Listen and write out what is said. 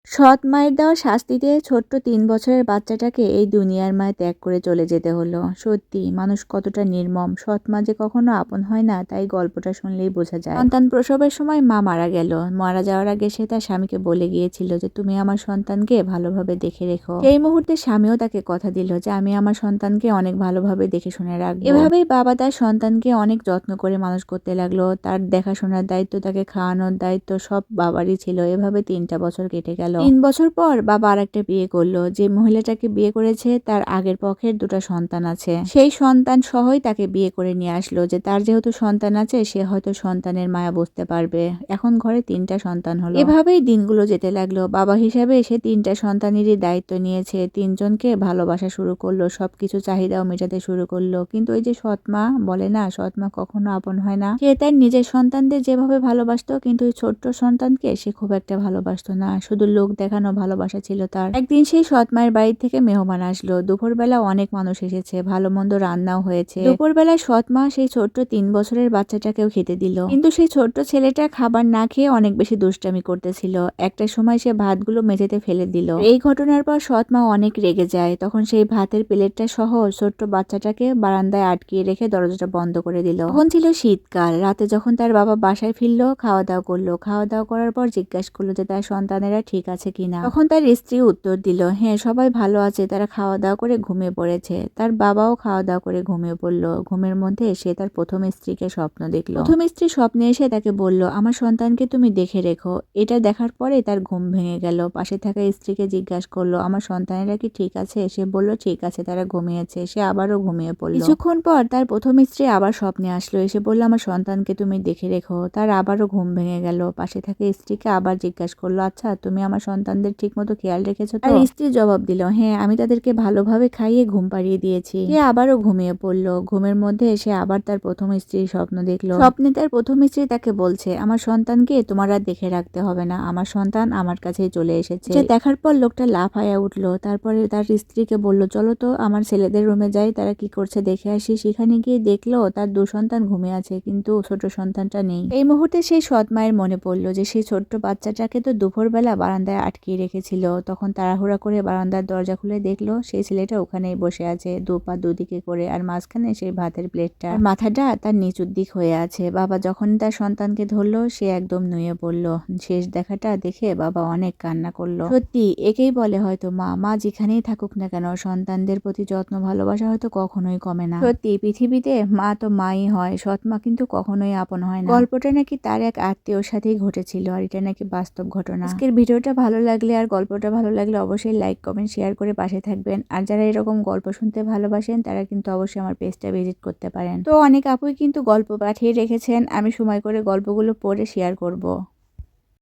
সৎ মায়ের দেওয়া শাস্তিতে ছোট্ট ৩ বছরের বাচ্চাটাকে এই দুনিয়ার মায়া ত্যাগ করে চলে যেতে হলো। সত্যি মানুষ কতটা নির্মম, সৎ মা যে কখনো আপন হয় না তাই গল্পটা শুনলেই বোঝা যায়। সন্তান প্রসবের সময় মা মারা গেল। মারা যাওয়ার আগে সে তার স্বামীকে বলে গিয়েছিল যে তুমি আমার সন্তানকে ভালোভাবে দেখে রেখো। সেই মুহূর্তে স্বামীও তাকে কথা দিল যে আমি আমার সন্তানকে অনেক ভালোভাবে দেখে শুনে রাখবো। এভাবেই বাবা তার সন্তানকে অনেক যত্ন করে মানুষ করতে লাগলো। তার দেখাশোনার দায়িত্ব, তাকে খাওয়ানোর দায়িত্ব সব বাবারই ছিল। এভাবে ৩টা বছর কেটে গেল। ৩ বছর পর বাবা আরেকটা বিয়ে করলো। যে মহিলাটাকে বিয়ে করেছে তার আগের পক্ষের 2টা সন্তান আছে। সেই সন্তান সহই তাকে বিয়ে করে নিয়ে আসলো যে তার যেহেতু সন্তান আছে সে হয়তো সন্তানের মায়া বুঝতে পারবে। এখন ঘরে 3টা সন্তান হলো। এভাবেই দিনগুলো যেতে লাগলো। বাবা হিসাবে সে 3টা সন্তানেরই দায়িত্ব নিয়েছে। 3 জনকে ভালোবাসা শুরু করলো, সবকিছু চাহিদাও মেটাতে শুরু করলো। কিন্তু ওই যে সৎ মা বলে না, সৎ মা কখনো আপন হয় না। সে তার নিজের সন্তানদের যেভাবে ভালোবাসতো কিন্তু ওই ছোট্ট সন্তানকে সে খুব একটা ভালোবাসতো না। শুধু লোক দেখানো ভালোবাসা ছিল তার। একদিন সেই সৎ মায়ের বাড়ি থেকে মেহমান আসলো। দুপুরবেলা অনেক মানুষ এসেছে, ভালো মন্দ রান্নাও হয়েছে। দুপুরবেলায় সৎ মা সেই ছোট্ট 3 বছরের বাচ্চাটাকেও খেতে দিল। কিন্তু সেই ছোট্ট ছেলেটা খাবার না খেয়ে অনেক বেশি দুষ্টামি করতেছিল। একটা সময় সে ভাতগুলো মেঝেতে ফেলে দিল। এই ঘটনার পর সৎ মা অনেক রেগে যায়। তখন সেই ভাতের প্লেটটা সহ ছোট্ট বাচ্চাটাকে বারান্দায় আটকিয়ে রেখে দরজাটা বন্ধ করে দিল। তখন ছিল শীতকাল। রাতে যখন তার বাবা বাসায় ফিরলো, খাওয়া দাওয়া করলো। খাওয়া দাওয়া করার পর জিজ্ঞাসা করলো যে তার সন্তানেরা ঠিক আছে কিনা। তখন তার স্ত্রী উত্তর দিল, হ্যাঁ সবাই ভালো আছে, তারা খাওয়া দাওয়া করে ঘুমিয়ে পড়েছে। তার বাবাও খাওয়া দাওয়া করে ঘুমিয়ে পড়লো। ঘুমের মধ্যে সে তার প্রথম স্ত্রীকে স্বপ্ন দেখলো। প্রথম স্ত্রী স্বপ্নে এসে তাকে বলল আমার সন্তানকে তুমি দেখে রেখো। এটা দেখার পরে তার ঘুম ভেঙে গেল। পাশে থাকা স্ত্রীকে জিজ্ঞাসা করলো আমার সন্তানেরা কি ঠিক আছে। সে বলল ঠিক আছে, তারা ঘুমিয়েছে। সে আবারও ঘুমিয়ে পড়ল। কিছুক্ষণ পর তার প্রথম স্ত্রী আবার স্বপ্নে আসলো, এসে বলল আমার সন্তানকে তুমি দেখে রেখো। তার আবারও ঘুম ভেঙে গেল। পাশে থাকা স্ত্রীকে আবার জিজ্ঞাসা করলো আচ্ছা তুমি আমার সন্তানদের ঠিক মতো খেয়াল রেখেছো তো। আর স্ত্রী জবাব দিল হ্যাঁ আমি তাদেরকে ভালোভাবে খাইয়ে ঘুম পাড়িয়ে দিয়েছি। সে আবারও ঘুমিয়ে পড়ল। ঘুমের মধ্যে সে আবার তার প্রথম স্ত্রীর স্বপ্ন দেখলো। স্বপ্নে তার প্রথম স্ত্রী তাকে বলছে আমার সন্তানকে তোমার আর দেখে রাখতে হবে না, আমার সন্তান আমার কাছেই চলে এসেছে। সে দেখার পর লোকটা লাফায়া উঠলো। তারপরে তার স্ত্রীকে বলল চলো তো আমার ছেলেদের রুমে যাই, তারা কি করছে দেখে আসি। সেখানে গিয়ে দেখলো তার 2 সন্তান ঘুমিয়ে আছে কিন্তু ছোট সন্তানটা নেই। এই মুহূর্তে সেই সৎ মায়ের মনে পড়লো যে সেই ছোট্ট বাচ্চাটাকে তো দুপুরবেলা বারান্দায় আটকিয়ে রেখেছিল। তখন তাড়াহুড়া করে বারান্দার দরজা খুলে দেখলো সেই ছেলেটা ওখানেই বসে আছে, 2 পা দুদিকে করে, আর মাঝখানে সেই ভাতের প্লেটটা, আর মাথাটা তার নিচুর দিক হয়ে আছে। বাবা যখন তার সন্তানকে ধরলো সে একদম নুয়ে পড়লো। শেষ দেখাটা দেখে বাবা অনেক কান্না করলো। সত্যি একেই বলে হয়তো মা। মা যেখানেই থাকুক না কেন সন্তানদের প্রতি যত্ন ভালোবাসা হয়তো কখনোই কমে না। সত্যি পৃথিবীতে মা তো মাই হয়, সৎ মা কিন্তু কখনোই আপন হয় না। গল্পটা নাকি তার এক আত্মীয়র সাথেই ঘটেছিল আর এটা নাকি বাস্তব ঘটনা। আজকের ভিডিওটা ভালো লাগলে আর গল্পটা ভালো লাগলে অবশ্যই লাইক কমেন্ট শেয়ার করে পাশে থাকবেন। আর যারা এরকম গল্প শুনতে ভালোবাসেন তারা কিন্তু অবশ্যই আমার পেজটা ভিজিট করতে পারেন। তো অনেক আপুই কিন্তু গল্প পাঠিয়ে রেখেছেন, আমি সময় করে গল্পগুলো পড়ে শেয়ার করব।